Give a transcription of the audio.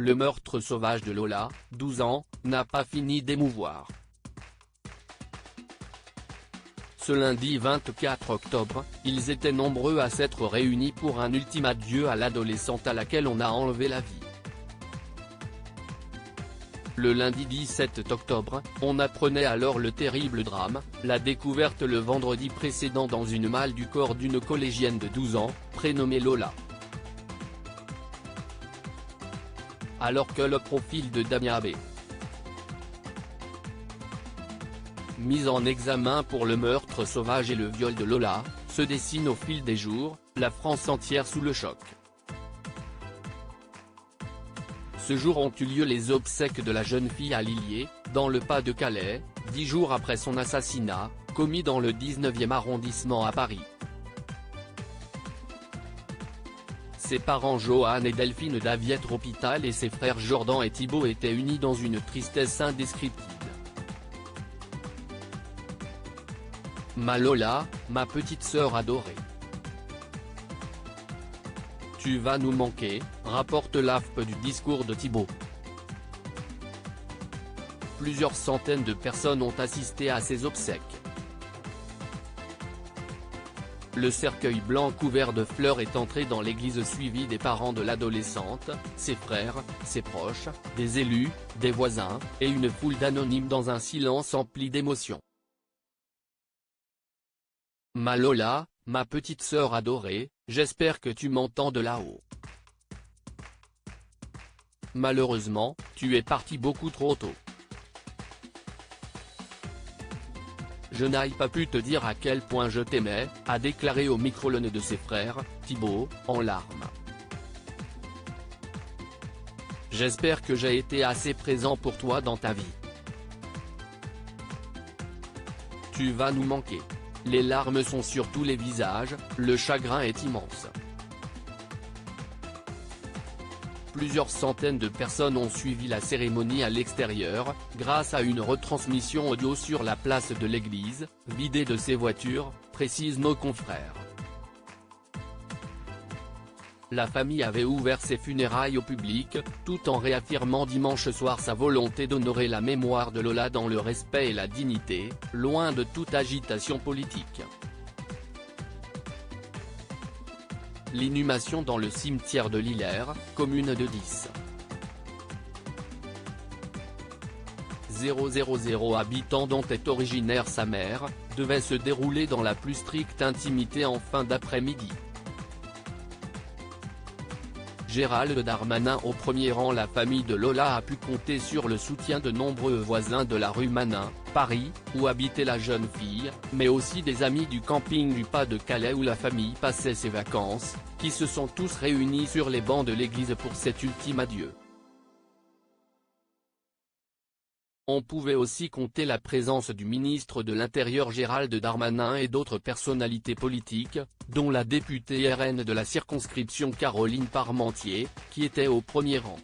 Le meurtre sauvage de Lola, 12 ans, n'a pas fini d'émouvoir. Ce lundi 24 octobre, ils étaient nombreux à s'être réunis pour un ultime adieu à l'adolescente à laquelle on a enlevé la vie. Le lundi 17 octobre, on apprenait alors le terrible drame, la découverte le vendredi précédent dans une malle du corps d'une collégienne de 12 ans, prénommée Lola. Alors que le profil de Damien B., mis en examen pour le meurtre sauvage et le viol de Lola, se dessine au fil des jours, la France entière sous le choc. Ce jour ont eu lieu les obsèques de la jeune fille à Lilliers, dans le Pas-de-Calais, 10 jours après son assassinat, commis dans le 19e arrondissement à Paris. Ses parents Johan et Delphine Daviet-Ropital et ses frères Jordan et Thibaut étaient unis dans une tristesse indescriptible. Ma Lola, ma petite sœur adorée. Tu vas nous manquer, rapporte l'AFP du discours de Thibaut. Plusieurs centaines de personnes ont assisté à ses obsèques. Le cercueil blanc couvert de fleurs est entré dans l'église suivi des parents de l'adolescente, ses frères, ses proches, des élus, des voisins, et une foule d'anonymes dans un silence empli d'émotion. Ma Lola, ma petite sœur adorée, j'espère que tu m'entends de là-haut. Malheureusement, tu es parti beaucoup trop tôt. Je n'ai pas pu te dire à quel point je t'aimais, a déclaré au micro l'un de ses frères, Thibaut, en larmes. J'espère que j'ai été assez présent pour toi dans ta vie. Tu vas nous manquer. Les larmes sont sur tous les visages, le chagrin est immense. Plusieurs centaines de personnes ont suivi la cérémonie à l'extérieur, grâce à une retransmission audio sur la place de l'église, vidée de ses voitures, précisent nos confrères. La famille avait ouvert ses funérailles au public, tout en réaffirmant dimanche soir sa volonté d'honorer la mémoire de Lola dans le respect et la dignité, loin de toute agitation politique. L'inhumation dans le cimetière de Lillers, commune de 10,000 habitants dont est originaire sa mère, devait se dérouler dans la plus stricte intimité en fin d'après-midi. Gérald Darmanin au premier rang. La famille de Lola a pu compter sur le soutien de nombreux voisins de la rue Manin, Paris, où habitait la jeune fille, mais aussi des amis du camping du Pas-de-Calais où la famille passait ses vacances, qui se sont tous réunis sur les bancs de l'église pour cet ultime adieu. On pouvait aussi compter la présence du ministre de l'Intérieur Gérald Darmanin et d'autres personnalités politiques, dont la députée RN de la circonscription Caroline Parmentier, qui était au premier rang.